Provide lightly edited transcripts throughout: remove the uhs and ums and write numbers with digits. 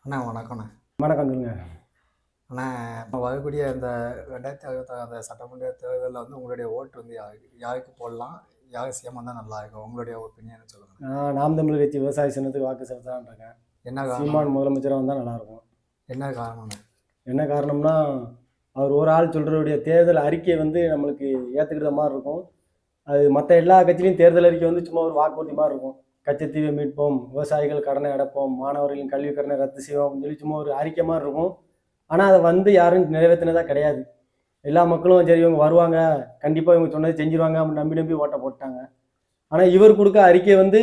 அண்ணா வணக்கண்ணா. வணக்கம் சொல்லுங்க. அண்ணா, இப்போ வரக்கூடிய இந்த 2026 அந்த சட்டமன்ற தேர்தலில் வந்து உங்களுடைய ஓட்டு வந்து யாருக்கு போடலாம், யார் சிஎம் வந்தால் நல்லா இருக்கும், உங்களுடைய ஒப்பீனியன் சொல்லுங்கள். நான் நாம் தமிழர் கட்சி விவசாய சின்னத்துக்கு வாக்கு செலுத்தலான்னு இருக்கேன். என்ன காரணம்? சீமான் முதலமைச்சராக வந்தால் நல்லாயிருக்கும். என்ன காரணம்ண்ணா? என்ன காரணம்னா, அவர் ஒரு ஆள் சொல்கிறவருடைய தேர்தல் அறிக்கை வந்து நம்மளுக்கு ஏற்றுக்கிற மாதிரி இருக்கும். அது மற்ற எல்லா கட்சியிலையும் தேர்தல் அறிக்கை வந்து சும்மா ஒரு வாக்குறுதி மாதிரி இருக்கும். கச்சத்தீவை மீட்போம், விவசாயிகள் கடனை அடைப்போம், மாணவர்களின் கல்வி கடனை ரத்து செய்வோம் அப்படின்னு சொல்லி சும்மா ஒரு அறிக்கை மாதிரி இருக்கும். ஆனால் அதை வந்து யாரும் நிறைவேற்றினதா கிடையாது. எல்லா மக்களும் சரி இவங்க வருவாங்க, கண்டிப்பாக இவங்க சொன்னதை செஞ்சிருவாங்க அப்படின்னு நம்பி ஓட்டை போட்டாங்க. ஆனால் இவர் கொடுக்க அறிக்கை வந்து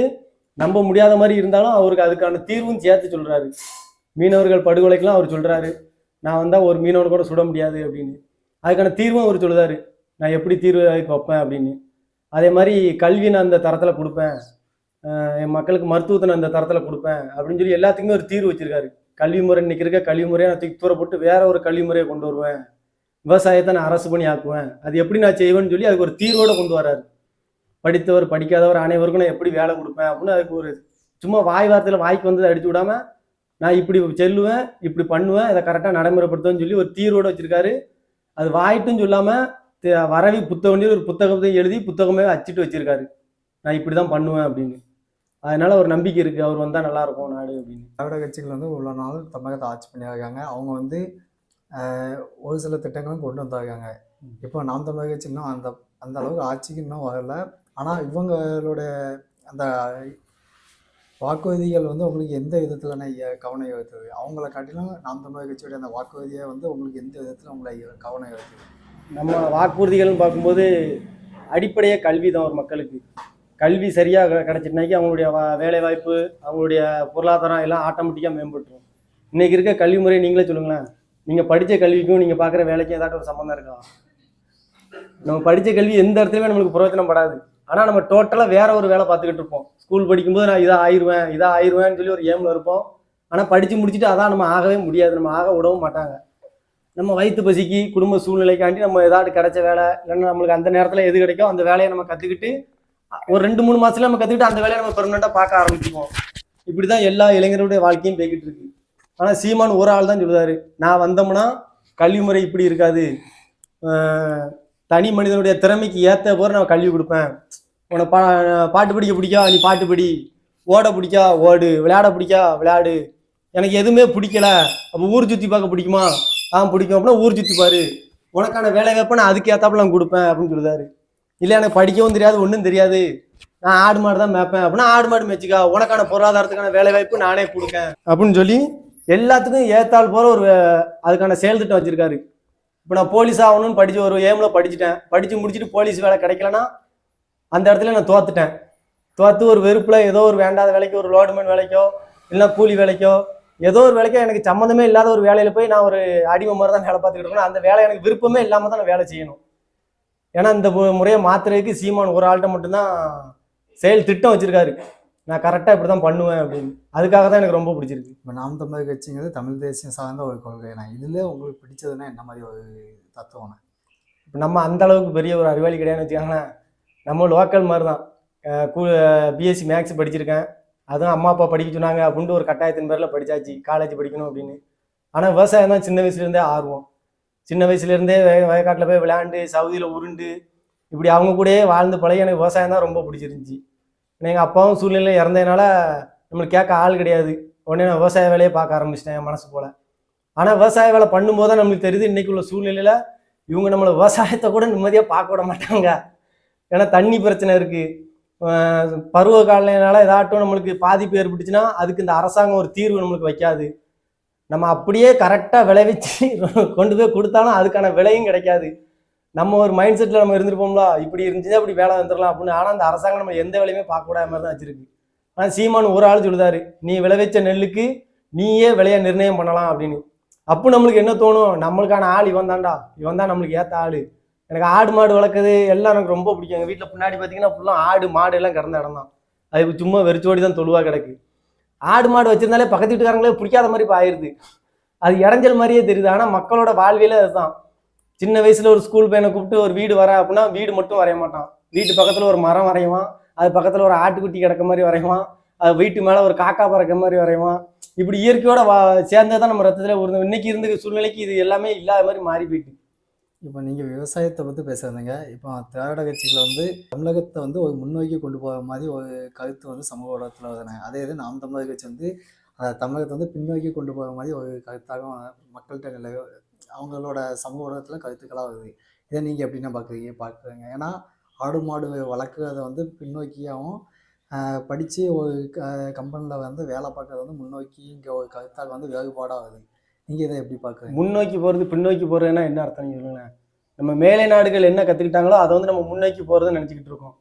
நம்ப முடியாத மாதிரி இருந்தாலும் அவருக்கு அதுக்கான தீர்வும் சேர்த்து சொல்கிறாரு. மீனவர்கள் படுகொலைக்கெல்லாம் அவர் சொல்கிறாரு, நான் வந்தால் ஒரு மீனவனை கூட சுட முடியாது அப்படின்னு. அதுக்கான தீர்வும் அவர் சொல்லுதாரு, நான் எப்படி தீர்வு அதுக்கு வைப்பேன் அப்படின்னு. அதே மாதிரி கல்வி நான் அந்த தரத்தில் கொடுப்பேன், என் மக்களுக்கு மருத்துவத்தை நான் அந்த தரத்தில் கொடுப்பேன் அப்படின்னு சொல்லி எல்லாத்துக்குமே ஒரு தீர்வு வச்சிருக்காரு. கல்வி முறை இன்னைக்கு இருக்க கல்வி முறையை நான் தூக்கி தூர போட்டு வேற ஒரு கல்வி முறையை கொண்டு வருவேன், விவசாயத்தை நான் அரசு பண்ணி ஆக்குவேன், அது எப்படி நான் செய்வேன்னு சொல்லி அதுக்கு ஒரு தீர்வோடு கொண்டு வராரு. படித்தவர் படிக்காதவர் அனைவருக்கும் நான் எப்படி வேலை கொடுப்பேன் அப்படின்னு அதுக்கு ஒரு சும்மா வாய் வார்த்தையில் வாய்க்கு வந்து அடிச்சு விடாம நான் இப்படி செல்லுவேன், இப்படி பண்ணுவேன், இதை கரெக்டாக நடைமுறைப்படுத்துவேன்னு சொல்லி ஒரு தீர்வோடு வச்சிருக்காரு. அது வாயிட்டும் சொல்லாமல் வரவி புத்தகம் ஒரு புத்தகத்தை எழுதி புத்தகமே அச்சிட்டு வச்சிருக்காரு, நான் இப்படி தான் பண்ணுவேன் அப்படின்னு. அதனால ஒரு நம்பிக்கை இருக்குது, அவர் வந்தால் நல்லாயிருக்கும் நாடு அப்படின்னு. திராவிட கட்சிகள் வந்து உள்ள நாள் தமிழகத்தை ஆட்சி பண்ணியிருக்காங்க. அவங்க வந்து ஒரு சில திட்டங்களும் கொண்டு வந்திருக்காங்க. இப்போ நாம் தமிழக கட்சி இன்னும் அந்த அந்த அளவுக்கு ஆட்சிக்கு இன்னும் வரல. ஆனால் இவங்களோட அந்த வாக்குறுதிகள் வந்து உங்களுக்கு எந்த விதத்தில் கவனம் ஈர்த்தது? அவங்கள காட்டிலும் நாம் தமிழக கட்சியோடைய அந்த வாக்குறுதியை வந்து உங்களுக்கு எந்த விதத்தில் உங்களை கவனம் ஈர்த்தது? நம்ம வாக்குறுதிகள்னு பார்க்கும்போது அடிப்படையே கல்வி தான். ஒரு மக்களுக்கு கல்வி சரியாக கிடச்சிட்டுனாக்கி அவங்களுடைய வேலை வாய்ப்பு, அவங்களுடைய பொருளாதாரம் எல்லாம் ஆட்டோமேட்டிக்காக மேம்பட்டுரும். இன்றைக்கி இருக்க கல்வி முறையை நீங்களே சொல்லுங்களேன். நீங்கள் படித்த கல்விக்கும் நீங்கள் பார்க்குற வேலைக்கும் ஏதாட்டும் ஒரு சம்மந்தம் இருக்கா? நம்ம படித்த கல்வி எந்த இடத்துலையுமே நம்மளுக்கு பிரயோஜனப்படாது. ஆனால் நம்ம டோட்டலாக வேற ஒரு வேலை பார்த்துக்கிட்டு இருப்போம். ஸ்கூல் படிக்கும்போது நான் இதாக ஆயிடுவேன்னு சொல்லி ஒரு ஏமில் இருப்போம். ஆனால் படித்து முடிச்சுட்டு அதான் நம்ம ஆகவே முடியாது, நம்ம ஆக விடவும் மாட்டாங்க. நம்ம வயிற்று பசிக்கு குடும்ப சூழ்நிலைக்காண்டி நம்ம ஏதாவது கிடைச்ச வேலை இல்லைன்னா நம்மளுக்கு அந்த நேரத்தில் எது கிடைக்கும் அந்த வேலையை நம்ம கற்றுக்கிட்டு ஒரு 2-3 மாதத்துல நம்ம கற்றுக்கிட்டு அந்த வேலையை நம்ம பெர்மனெண்ட்டாக பார்க்க ஆரம்பிச்சுக்குவோம். இப்படி தான் எல்லா இளைஞருடைய வாழ்க்கையும் போய்கிட்டு இருக்கு. ஆனால் சீமான் ஒரு ஆள் தான் சொல்லுவார், நான் வந்தோம்னா கல்வி முறை இப்படி இருக்காது, தனி மனிதனுடைய திறமைக்கு ஏற்ற போகிற நான் கல்வி கொடுப்பேன், உன்னை பாட்டு படிக்க பிடிக்கா நீ பாட்டு படி, ஓட பிடிக்கா ஓடு, விளையாட பிடிக்கா விளையாடு, எனக்கு எதுவுமே பிடிக்கல அப்போ ஊர் சுற்றி பார்க்க பிடிக்குமா, பிடிக்கும் அப்படின்னா ஊர் சுற்றி பாரு, உனக்கான வேலை வாய்ப்பை நான் அதுக்கு ஏற்றாப்புல நான் கொடுப்பேன் அப்படின்னு சொல்லுதாரு. இல்லை எனக்கு படிக்கவும் தெரியாது ஒன்றும் தெரியாது, நான் ஆடு மாடு தான் மேய்ப்பேன் அப்படின்னா ஆடு மாடு மேய்ச்சிக்கா, உனக்கான பொருளாதாரத்துக்கான வேலை வாய்ப்பு நானே கொடுக்கேன் அப்படின்னு சொல்லி எல்லாத்துக்கும் ஏத்தாள் போகிற ஒரு அதுக்கான செயல் திட்டம் வச்சிருக்காரு. இப்போ நான் போலீஸ் ஆகணும்னு படித்து ஒரு ஏமில் படிச்சுட்டேன், படித்து முடிச்சுட்டு போலீஸ் வேலை கிடைக்கலன்னா அந்த இடத்துல நான் தோற்று ஒரு வெறுப்பில் ஏதோ ஒரு வேண்டாத வேலைக்கோ, ஒரு லோடுமேன் வேலைக்கோ இல்லைன்னா கூலி வேலைக்கோ ஏதோ ஒரு வேலைக்கோ எனக்கு சம்மந்தமே இல்லாத ஒரு வேலையில் போய் நான் ஒரு அடிமை மாதிரி தான் வேலை பார்த்துக்கிட்டு இருக்கணும். அந்த வேலை எனக்கு விருப்பமே இல்லாமல் தான் நான் வேலை செய்யணும். ஏன்னா இந்த முறையை மாற்றுறதுக்கு சீமான் ஒரு ஆள்கிட்ட மட்டும்தான் செயல் திட்டம் வச்சுருக்காரு, நான் கரெக்டாக இப்படி தான் பண்ணுவேன் அப்படின்னு. அதுக்காக தான் எனக்கு ரொம்ப பிடிச்சிருக்கு. இப்போ நாம் தமிழக கட்சிங்கிறது தமிழ் தேசியம் சார்ந்த ஒரு கொள்கைண்ணா. இதில் உங்களுக்கு பிடிச்சதுன்னா என்ன மாதிரி ஒரு தத்துவம்ண்ணா? இப்போ நம்ம அந்த அளவுக்கு பெரிய ஒரு அறிவாளி கிடையாதுன்னு வச்சுக்காங்களேன். நம்ம லோக்கல் மாதிரி தான். பிஎஸ்சி மேக்ஸ் படிச்சிருக்கேன், அதுவும் அம்மா அப்பா படிக்க சொன்னாங்க அப்படின்ட்டு ஒரு கட்டாயத்தின் பேரில் படித்தாச்சு, காலேஜ் படிக்கணும் அப்படின்னு. ஆனால் விவசாயம் தான் சின்ன வயசுலேருந்தே ஆர்வம். சின்ன வயசுலேருந்தே வயக்காட்டில் போய் விளையாண்டு சவுதியில் உருண்டு இப்படி அவங்க கூடயே வாழ்ந்து பழைய எனக்கு விவசாயம் தான் ரொம்ப பிடிச்சிருந்துச்சி. எங்கள் அப்பாவும் சூழ்நிலையில் இறந்ததுனால நம்மளுக்கு கேட்க ஆள் கிடையாது. உடனே நான் விவசாய வேலையை பார்க்க ஆரம்பிச்சிட்டேன் என் மனசு போல். ஆனால் விவசாய வேலை பண்ணும்போது தான் நம்மளுக்கு தெரியுது இன்றைக்கி உள்ள சூழ்நிலையில் இவங்க நம்மளை விவசாயத்தை கூட நிம்மதியாக பார்க்க விட மாட்டாங்க. ஏன்னா தண்ணி பிரச்சனை இருக்குது, பருவ காலநிலையினால ஏதாட்டும் நம்மளுக்கு பாதிப்பு ஏற்பட்டுச்சுன்னா அதுக்கு இந்த அரசாங்கம் ஒரு தீர்வு நம்மளுக்கு வைக்காது. நம்ம அப்படியே கரெக்டாக விளைவிச்சு கொண்டு போய் கொடுத்தாலும் அதுக்கான விலையும் கிடைக்காது. நம்ம ஒரு மைண்ட் செட்டில் நம்ம இருந்துருப்போம்ல, இப்படி இருந்துச்சுன்னா இப்படி வேலை வந்துடலாம் அப்படின்னு. ஆனால் அந்த அரசாங்கம் நம்ம எந்த வேலையுமே பார்க்கக்கூடாத மாதிரி தான் வச்சிருக்கு. ஆனால் சீமான் ஒரு ஆள் சொல்லுதாரு, நீ விளைவிச்ச நெல்லுக்கு நீயே விலையை நிர்ணயம் பண்ணலாம் அப்படின்னு. அப்போ நம்மளுக்கு என்ன தோணும், நம்மளுக்கான ஆள் இவன் தான்டா, இவன் தான் நம்மளுக்கு ஏற்ற ஆள். எனக்கு ஆடு மாடு வளர்க்குறது எல்லாம் எனக்கு ரொம்ப பிடிக்கும். எங்கள் வீட்டில் பின்னாடி பார்த்தீங்கன்னா ஃபுல்லாக ஆடு மாடு எல்லாம் கிடந்த இடம் தான். அதுக்கு சும்மா வெறிச்சோடி தான் தொழுவாக கிடக்கு. ஆடு மாடு வச்சிருந்தாலே பக்கத்து வீட்டுக்காரங்களே பிடிக்காத மாதிரி இப்போ ஆயிடுது. அது இடைஞ்சல் மாதிரியே தெரியுது. ஆனால் மக்களோட வாழ்வியலே அதுதான். சின்ன வயசில் ஒரு ஸ்கூல் பையனை கூப்பிட்டு ஒரு வீடு வர அப்படின்னா வீடு மட்டும் வரைய மாட்டான், வீட்டு பக்கத்தில் ஒரு மரம் வரைவான், அது பக்கத்தில் ஒரு ஆட்டுக்குட்டி கிடக்க மாதிரி வரைவான், அது வீட்டு மேலே ஒரு காக்கா பறக்க மாதிரி வரைவான். இப்படி இயற்கையோட சேர்ந்ததான் நம்ம ரத்தத்துல ஒரு இன்னைக்கு இருந்த சூழ்நிலைக்கு இது எல்லாமே இல்லாத மாதிரி மாறி போயிட்டு. இப்போ நீங்கள் விவசாயத்தை பற்றி பேசுறதுங்க. இப்போ திராவிட கட்சிகள் வந்து தமிழகத்தை வந்து ஒரு முன்னோக்கி கொண்டு போகிற மாதிரி ஒரு கருத்து வந்து சமூக ஊடகத்தில் வருதுங்க. அதே இது நாம் தமிழர் கட்சி வந்து தமிழகத்தை வந்து பின்னோக்கி கொண்டு போகிற மாதிரி ஒரு கருத்தாக மக்கள்கிட்ட அவங்களோட சமூக ஊடகத்தில் கருத்துக்களாக வருது. இதை நீங்கள் எப்படின்னா பார்க்குறீங்க? ஏன்னா ஆடு மாடு வளர்க்குறத வந்து பின்னோக்கியாகவும் படித்து ஒரு கம்பெனியில் வந்து வேலை பார்க்குறது வந்து முன்னோக்கி இங்கே ஒரு கருத்தாக வந்து வேறுபாடாக வருது. நீங்கள் இதை எப்படி பார்க்குறீங்க? முன்னோக்கி போகிறது பின்னோக்கி போகிறதுனா என்ன அர்த்தம் சொல்லுங்களேன். நம்ம மேலை நாடுகள் என்ன கற்றுக்கிட்டாங்களோ அதை வந்து நம்ம முன்னோக்கி போகிறதுன்னு நினச்சிக்கிட்டு இருக்கோம்.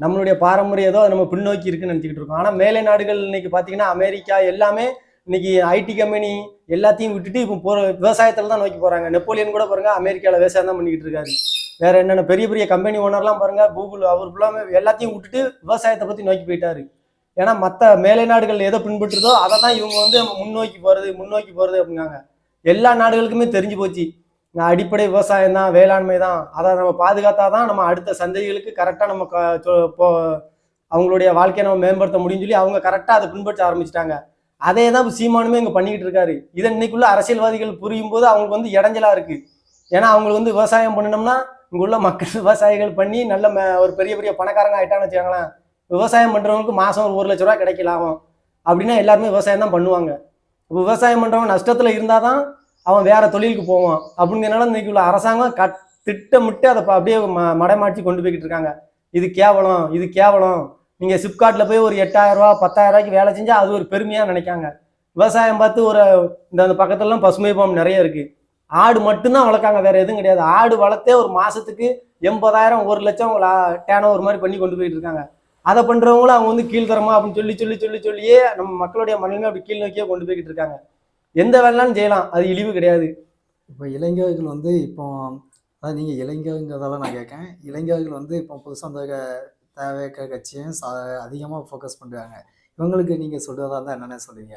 நம்மளுடைய பாரம்பரியம் ஏதோ அது நம்ம பின்னோக்கி இருக்குன்னு நினச்சிக்கிட்டு இருக்கோம். ஆனால் மேலை நாடுகள் இன்னைக்கு பார்த்தீங்கன்னா அமெரிக்கா எல்லாமே இன்னைக்கு ஐடி கம்பெனி எல்லாத்தையும் விட்டுட்டு இப்போ போகிற விவசாயத்தில் தான் நோக்கி போகிறாங்க. நெப்போலியன் கூட பாருங்க அமெரிக்காவில் விவசாயம் தான் பண்ணிக்கிட்டு இருக்காரு. வேற என்னென்ன பெரிய பெரிய கம்பெனி ஓனர்லாம் பாருங்க கூகுள் அவர் ஃபுல்லாமே எல்லாத்தையும் விட்டுட்டு விவசாயத்தை பற்றி நோக்கி போயிட்டாரு. ஏன்னா மற்ற மேலை நாடுகள் எதை பின்பற்றுதோ அதை தான் இவங்க வந்து நம்ம முன்னோக்கி போகிறது அப்படிங்காங்க. எல்லா நாடுகளுக்குமே தெரிஞ்சு போச்சு அடிப்படை விவசாயம் தான், வேளாண்மை தான், அதை நம்ம பாதுகாத்தா தான் நம்ம அடுத்த சந்ததிகளுக்கு கரெக்டாக நம்ம அவங்களுடைய வாழ்க்கையை நம்ம மேம்படுத்த முடியும்னு சொல்லி அவங்க கரெக்டாக அதை பின்பற்ற ஆரம்பிச்சிட்டாங்க. அதே தான் சீமானுமே இங்கே பண்ணிக்கிட்டு இருக்காரு. இதை இன்னைக்குள்ள அரசியல்வாதிகள் புரியும் போது அவங்களுக்கு வந்து இடைஞ்சலா இருக்கு. ஏன்னா அவங்களுக்கு வந்து விவசாயம் பண்ணணும்னா இங்குள்ள மக்கள் விவசாயிகள் பண்ணி நல்ல ஒரு பெரிய பெரிய பணக்காரங்க ஆயிட்டான்னு வச்சுக்காங்களேன். விவசாயம் பண்றவங்களுக்கு மாசம் ஒரு 1 லட்ச ரூபா கிடைக்கலாம் அப்படின்னா எல்லாருமே விவசாயம் தான் பண்ணுவாங்க. இப்போ விவசாயம் பண்றவன் நஷ்டத்துல இருந்தாதான் அவன் வேற தொழிலுக்கு போவான். அப்படிங்கிறனால இன்னைக்கு உள்ள அரசாங்கம் திட்டமிட்டு அதை அப்படியே மடைமாற்றி கொண்டு போய்கிட்டு இருக்காங்க. இது கேவலம் நீங்க சிப்காட்ல போய் ஒரு 8,000 ரூபா 10,000 ரூபாய்க்கு வேலை செஞ்சா அது ஒரு பெருமையா நினைக்காங்க. விவசாயம் பார்த்து ஒரு இந்த பக்கத்துலலாம் பசுமை பாம் நிறைய இருக்கு. ஆடு மட்டும்தான் வளர்க்காங்க, வேற எதுவும் கிடையாது. ஆடு வளர்த்தே ஒரு மாசத்துக்கு 80,000 1 லட்சம் டேன் ஓவர் மாதிரி பண்ணி கொண்டு போயிட்டு இருக்காங்க. அதை பண்றவங்களும் அவங்க வந்து கீழ்த்தரமா அப்படின்னு சொல்லியே நம்ம மக்களுடைய மனநிலை அப்படி கீழ் நோக்கியே கொண்டு போய்கிட்டு இருக்காங்க. எந்த வேலைனாலும் செய்யலாம், அது இழிவு கிடையாது. இப்போ இளைஞர்கள் வந்து இப்போ அதாவது நீங்கள் இளைஞருங்கிறதால நான் கேட்கேன். இளைஞர்கள் வந்து இப்போ புதுசாக அந்த தேவைக்க கட்சியும் அதிகமாக ஃபோக்கஸ் பண்ணுறாங்க. இவங்களுக்கு நீங்கள் சொல்கிறதா இருந்தால் என்னென்ன சொல்லுவீங்க?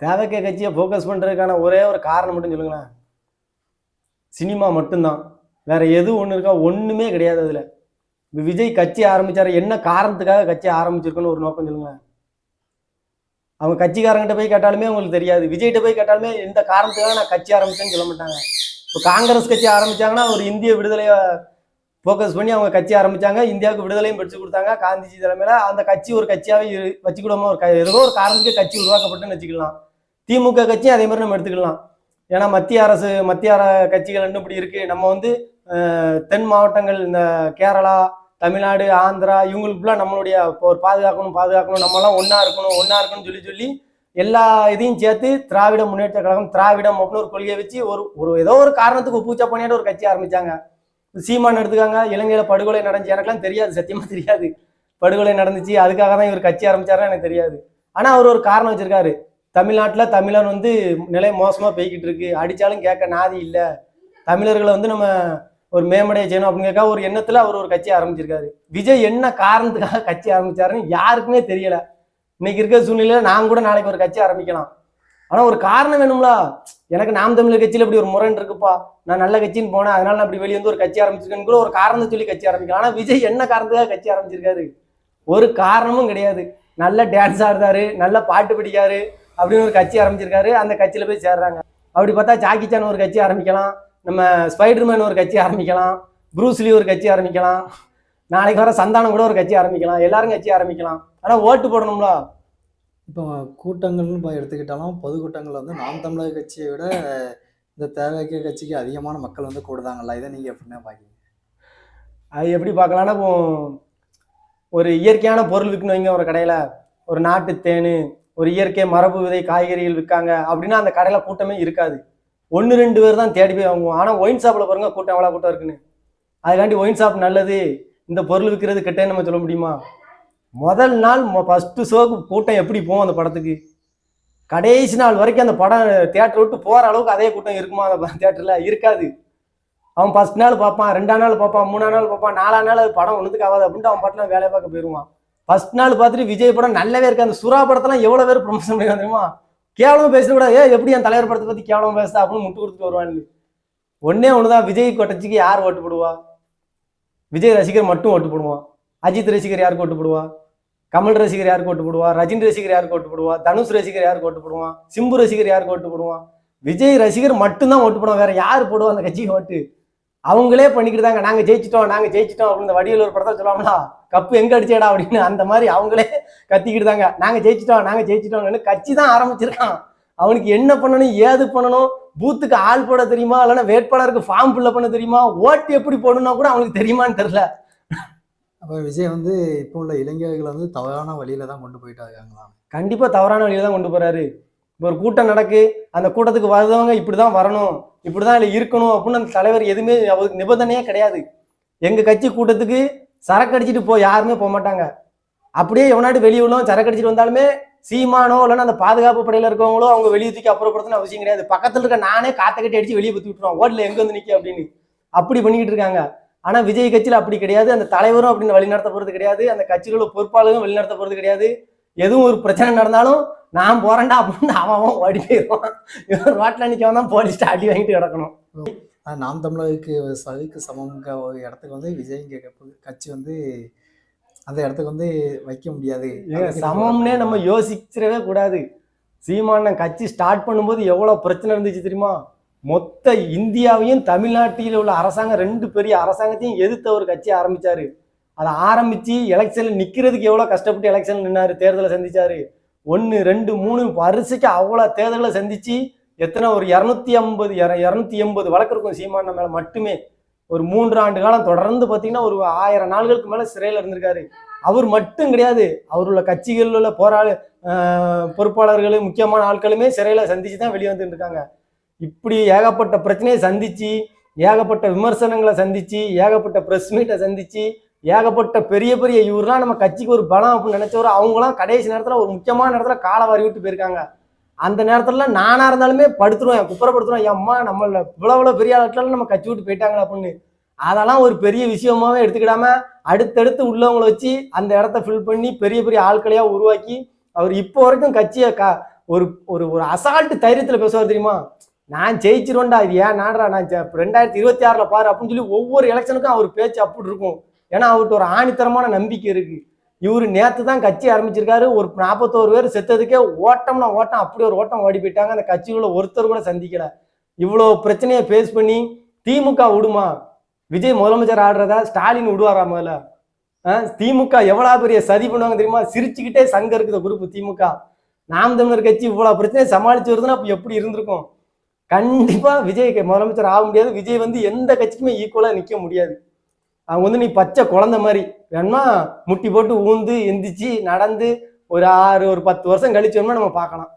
தேவைக்க கட்சியை ஃபோக்கஸ் பண்ணுறதுக்கான ஒரே ஒரு காரணம் மட்டும் சொல்லுங்களேன். சினிமா மட்டும்தான், வேற எதுவும் ஒன்று இருக்கா? ஒன்றுமே கிடையாது. அதில் விஜய் கட்சி ஆரம்பிச்சாரு, என்ன காரணத்துக்காக கட்சி ஆரம்பிச்சிருக்குன்னு ஒரு நோக்கம் சொல்லுங்களேன். அவங்க கட்சிக்காரங்கிட்ட போய் கேட்டாலுமே அவங்களுக்கு தெரியாது. விஜய்கிட்ட போய் கேட்டாலுமே எந்த காரணத்துக்காக நான் கட்சி ஆரம்பிச்சேன்னு சொல்ல மாட்டாங்க. இப்போ காங்கிரஸ் கட்சி ஆரம்பிச்சாங்கன்னா ஒரு இந்திய விடுதலையை ஃபோக்கஸ் பண்ணி அவங்க கட்சி ஆரம்பிச்சாங்க. இந்தியாவுக்கு விடுதலையும் படிச்சு கொடுத்தாங்க காந்திஜி தலைமையில. அந்த கட்சி ஒரு கட்சியாவே வச்சுக்கிடுவோமா, ஏதோ ஒரு காரணத்துக்கு கட்சி உருவாக்கப்பட்டுன்னு வச்சுக்கலாம். திமுக கட்சி அதே மாதிரி நம்ம எடுத்துக்கலாம். ஏன்னா மத்திய கட்சிகள் இன்னும் இப்படி இருக்கு. நம்ம வந்து தென் மாவட்டங்கள் இந்த கேரளா, தமிழ்நாடு, ஆந்திரா இவங்களுக்குலாம் நம்மளுடைய ஒரு பாதுகாக்கணும், நம்மலாம் ஒன்னா இருக்கணும்னு சொல்லி எல்லா இதையும் சேர்த்து திராவிட முன்னேற்ற கழகம், திராவிடம் அப்படின்னு ஒரு கொள்கையை வச்சு ஒரு ஏதோ ஒரு காரணத்துக்கு பூச்சா பண்ணியாட்டு ஒரு கட்சி ஆரம்பிச்சாங்க. சீமான் எடுத்துக்காங்க, இலங்கையில படுகொலை நடந்துச்சு, எனக்குலாம் தெரியாது, சத்தியமா தெரியாது. படுகொலை நடந்துச்சு, அதுக்காக தான் இவர் கட்சி ஆரம்பிச்சாருன்னு எனக்கு தெரியாது. ஆனா அவர் ஒரு காரணம் வச்சிருக்காரு. தமிழ்நாட்டுல தமிழன் வந்து நிலை மோசமா போய்கிட்டு இருக்கு, அடிச்சாலும் கேட்க நாதி இல்லை, தமிழர்களை வந்து நம்ம ஒரு மேம்படைய செய்யணும் அப்படிங்கறக்கா ஒரு எண்ணத்துல அவர் ஒரு கட்சி ஆரம்பிச்சிருக்காரு. விஜய் என்ன காரணத்துக்காக கட்சி ஆரம்பிச்சாருன்னு யாருக்குமே தெரியல. இன்னைக்கு இருக்கிற சூழ்நிலையில நான் கூட நாளைக்கு ஒரு கட்சி ஆரம்பிக்கலாம். ஆனா ஒரு காரணம் வேணும்ல. எனக்கு நாம் தமிழர் கட்சியில இப்படி ஒரு முரண் இருக்குப்பா, நான் நல்ல கட்சின்னு போனேன், அதனால நான் இப்படி வெளியே வந்து ஒரு கட்சி ஆரம்பிச்சிருக்கேன்னு கூட ஒரு காரணத்தை சொல்லி கட்சி ஆரம்பிக்கலாம். ஆனா விஜய் என்ன காரணத்துக்காக கட்சி ஆரம்பிச்சிருக்காரு? ஒரு காரணமும் கிடையாது. நல்ல டான்ஸ் ஆடுறாரு, நல்ல பாட்டு பிடிக்காரு அப்படின்னு ஒரு கட்சி ஆரம்பிச்சிருக்காரு. அந்த கட்சியில போய் சேர்றாங்க. அப்படி பார்த்தா ஜாக்கி சான் ஒரு கட்சி ஆரம்பிக்கலாம், நம்ம ஸ்பைடர்மேன் ஒரு கட்சி ஆரம்பிக்கலாம், ப்ரூஸ்லி ஒரு கட்சி ஆரம்பிக்கலாம், நாளைக்கு வர சந்தானம் கூட ஒரு கட்சி ஆரம்பிக்கலாம், எல்லாரும் கட்சி ஆரம்பிக்கலாம். ஆனா ஓட்டு போடணும்ல. இப்போ கூட்டங்கள்னு எடுத்துக்கிட்டாலும் பொதுக்கூட்டங்கள் வந்து நாம் தமிழர் கட்சியை விட இந்த தேவைக்க கட்சிக்கு அதிகமான மக்கள் வந்து கூடுதாங்கல்ல, இதை நீங்கள் எப்படின்னா பார்க்கீங்க? அது எப்படி பார்க்கலான்னா, இப்போ ஒரு இயற்கையான பொருள் விற்கணும், வைங்க ஒரு கடையில் ஒரு நாட்டு தேனு, ஒரு இயற்கை மரபு விதை காய்கறிகள் விற்காங்க அப்படின்னா அந்த கடையில் கூட்டமே இருக்காது. 1-2 பேர் தான் தேடி போய் வாங்குவோம். ஆனால் ஒயின் ஷாப்பில் பாருங்க கூட்டம் எவ்வளோ கூட்டம் இருக்குன்னு. அதுக்காண்டி ஒயின் ஷாப் நல்லது, இந்த பொருள் விற்கிறது கெட்டேன்னு நம்ம சொல்ல முடியுமா? முதல் நாள் ஃபர்ஸ்ட் ஷோக்கு கூட்டம் எப்படி போகும் அந்த படத்துக்கு, கடைசி நாள் வரைக்கும் அந்த படம் தியேட்டர் விட்டு போகிற அளவுக்கு அதே கூட்டம் இருக்குமா அந்த தியேட்டரில்? இருக்காது. அவன் ஃபர்ஸ்ட் நாள் பார்ப்பான், 2ஆம் நாள் பார்ப்பான், 3ஆம் நாள் பார்ப்பான், 4ஆம் நாள் அது படம் ஒன்றுத்துக்கு ஆகாது அப்படின்ட்டு அவன் பாட்டில் வேலையை பார்க்க போயிடுவான். ஃபர்ஸ்ட் நாள் பார்த்துட்டு விஜய் படம் நல்லாவே இருக்கு, அந்த சுறா படத்தெல்லாம் எவ்வளோ பேர் ப்ரொமோஷன் பண்ணி தெரியுமா? கேவலமாக பேசக்கூடாது, எப்படி என் தலைவர் படத்தை பற்றி கேவலமாக பேசுதா அப்படின்னு முட்டு கொடுத்துட்டு வருவான்னு. ஒன்னே ஒண்ணுதான், விஜய் கொட்டச்சிக்கு யார் ஓட்டு போடுவா? விஜய் ரசிகர் மட்டும் ஓட்டு போடுவான். அஜித் ரசிகர் யாருக்கு ஓட்டு போடுவா? கமல் ரசிகர் யாருக்கு ஓட்டு போடுவா, ரஜினி ரசிகர் யாருக்கு ஓட்டு போடுவா, தனுஷ் ரசிகர் யாருக்கு ஓட்டு போடுவான், சிம்பு ரசிகர் யாருக்கு ஓட்டு போடுவான், விஜய் ரசிகர் மட்டும்தான் ஓட்டு போடுவான். வேற யாரு போடுவா அந்த கட்சிக்கு ஓட்டு? அவங்களே பண்ணிக்கிட்டு தாங்க நாங்க ஜெயிச்சிட்டோம் அப்படின்னு இந்த வடிவேல் ஒரு படத்தை சொல்லுவாங்களா, கப்பு எங்க அடிச்சேடா அப்படின்னு, அந்த மாதிரி அவங்களே கத்திக்கிட்டு தாங்க நாங்க ஜெயிச்சிட்டோம்னு. கட்சி தான் ஆரம்பிச்சிருக்கான். அவனுக்கு என்ன பண்ணணும், ஏது பண்ணணும், பூத்துக்கு ஆள் போட தெரியுமா, இல்லைன்னா வேட்பாளருக்கு ஃபார்ம் ஃபில்அப் பண்ண தெரியுமா, ஓட்டு எப்படி போடணும்னா கூட அவனுக்கு தெரியுமான்னு தெரியல. அப்போ விஜய் வந்து இப்போ உள்ள இளைஞர்களை வந்து தவறான வழியில தான் கொண்டு போயிட்டு இருக்காங்களா? கண்டிப்பா தவறான வழியில தான் கொண்டு போறாரு. இப்போ ஒரு கூட்டம் நடக்கு, அந்த கூட்டத்துக்கு வருதவங்க இப்படிதான் வரணும், இப்படிதான் இதுல இருக்கணும் அப்படின்னு அந்த தலைவர் எதுவுமே அவருக்கு நிபந்தனையே கிடையாது. எங்க கட்சி கூட்டத்துக்கு சரக்கு அடிச்சுட்டு யாருமே போக மாட்டாங்க. அப்படியே எவனாட்டு வெளியே உள்ளவன் சரக்கு அடிச்சுட்டு வந்தாலுமே சீமானோ இல்லைன்னா அந்த பாதுகாப்பு படையில இருக்கவங்களோ அவங்க வெளியே தூக்கி அப்புறப்படுத்தணும் அவசியம் கிடையாது. பக்கத்துல இருக்க நானே காத்த கட்டி அடிச்சு வெளியே பத்தி விட்டுருவான், ஓட்ல எங்க வந்து நிக்க அப்படின்னு. அப்படி பண்ணிக்கிட்டு இருக்காங்க. ஆனா விஜய் கட்சியில அப்படி கிடையாது. அந்த தலைவரும் அப்படின்னு வழிநடத்த போறது கிடையாது. அந்த கட்சிகளோட பொறுப்பாளரும் வழிநடத்த போறது கிடையாது. எதுவும் ஒரு பிரச்சனை நடந்தாலும் நான் போறேன்டா அப்படின்னு அவன் ஓடி போயிடுவான். இவன் ரோட்ல நிற்க தான் போலீஸ்ட்டு அடி வாங்கிட்டு கிடக்கணும். நாம் தமிழருக்கு சரிக்கு சமங்க ஒரு இடத்துக்கு வந்து விஜய்ங்க கட்சி வந்து அந்த இடத்துக்கு வந்து வைக்க முடியாது. சமம்னே நம்ம யோசிச்சிடவே கூடாது. சீமானன் கட்சி ஸ்டார்ட் பண்ணும்போது எவ்வளவு பிரச்சனை இருந்துச்சு தெரியுமா? மொத்த இந்தியாவையும் தமிழ்நாட்டில் உள்ள அரசாங்கம் 2 பெரிய அரசாங்கத்தையும் எதிர்த்த ஒரு கட்சி ஆரம்பிச்சாரு. அதை ஆரம்பிச்சு எலெக்ஷன்ல நிக்கிறதுக்கு எவ்வளவு கஷ்டப்பட்டு எலெக்ஷன் நின்னாரு, தேர்தலை சந்திச்சாரு. 1, 2, 3 வரிசைக்கு அவ்வளவு தேர்தலை சந்திச்சு எத்தனை ஒரு 280 வழக்கு இருக்கும் சீமான மேல மட்டுமே. ஒரு 3 ஆண்டு காலம் தொடர்ந்து பார்த்தீங்கன்னா ஒரு 1000 நாள்களுக்கு மேல சிறையில் இருந்திருக்காரு. அவர் மட்டும் கிடையாது, அவருள்ள கட்சிகளில் உள்ள பொறுப்பாளர்களும் முக்கியமான ஆட்களுமே சிறையில சந்திச்சு தான் வெளியே வந்துட்டு இருக்காங்க. இப்படி ஏகப்பட்ட பிரச்சனையை சந்திச்சு, ஏகப்பட்ட விமர்சனங்களை சந்திச்சு, ஏகப்பட்ட பிரஸ் மீட்டை சந்திச்சு, ஏகப்பட்ட பெரிய பெரிய இவரெல்லாம் நம்ம கட்சிக்கு ஒரு பலம் அப்படின்னு நினைச்சவரும் அவங்களாம் கடைசி நேரத்துல ஒரு முக்கியமான நேரத்துல காலை வாரி விட்டு போயிருக்காங்க. அந்த நேரத்துல நானா இருந்தாலுமே படுத்துருவேன், குப்புறப்படுத்துருவேன், அம்மா நம்மள இவ்வளவு பெரிய ஆட்கள் நம்ம கட்சி விட்டு போயிட்டாங்களா அப்படின்னு. அதெல்லாம் ஒரு பெரிய விஷயமாவே எடுத்துக்கிடாம அடுத்தடுத்து உள்ளவங்களை வச்சு அந்த இடத்த ஃபில் பண்ணி பெரிய பெரிய ஆட்களையா உருவாக்கி அவர் இப்போ வரைக்கும் கட்சியை ஒரு ஒரு ஒரு அசால்ட்டு தைரியத்துல பேசுவார் தெரியுமா? நான் ஜெயிச்சிருவேன்டா, இது ஏன் நாடுறா, நான் 2026 பாரு அப்படின்னு சொல்லி ஒவ்வொரு எலெக்ஷனுக்கும் அவர் பேச்சு அப்படி இருக்கும். ஏன்னா அவர்கிட்ட ஒரு ஆணித்தரமான நம்பிக்கை இருக்கு. இவரு நேற்று தான் கட்சி ஆரம்பிச்சிருக்காரு. ஒரு 41 பேர் செத்ததுக்கே ஓட்டம்னா ஓட்டம், அப்படி ஒரு ஓட்டம் ஓடி போயிட்டாங்க. அந்த கட்சிக்குள்ள ஒருத்தர் கூட சந்திக்கல. இவ்வளோ பிரச்சனையை பேஸ் பண்ணி திமுக விடுமா? விஜய் முதலமைச்சர் ஆடுறதா ஸ்டாலின் விடுவாரா? முதல்ல திமுக எவ்வளவு பெரிய சதி பண்ணுவாங்க தெரியுமா? சிரிச்சுக்கிட்டே சங்க இருக்குது குரூப் திமுக. நாம் தமிழர் கட்சி இவ்வளவு பிரச்சனையை சமாளிச்சு வருதுன்னா அப்ப எப்படி இருந்திருக்கும்? கண்டிப்பா விஜய் முதலமைச்சர் ஆக முடியாது. விஜய் வந்து எந்த கட்சிக்குமே ஈக்குவலா நிக்க முடியாது. அவங்க வந்து நீ பச்சை குழந்தை மாதிரி வேணுமா முட்டி போட்டு ஊந்து எந்திரிச்சு நடந்து ஒரு 10 வருஷம் கழிச்சோம்னா நம்ம பார்க்கலாம்.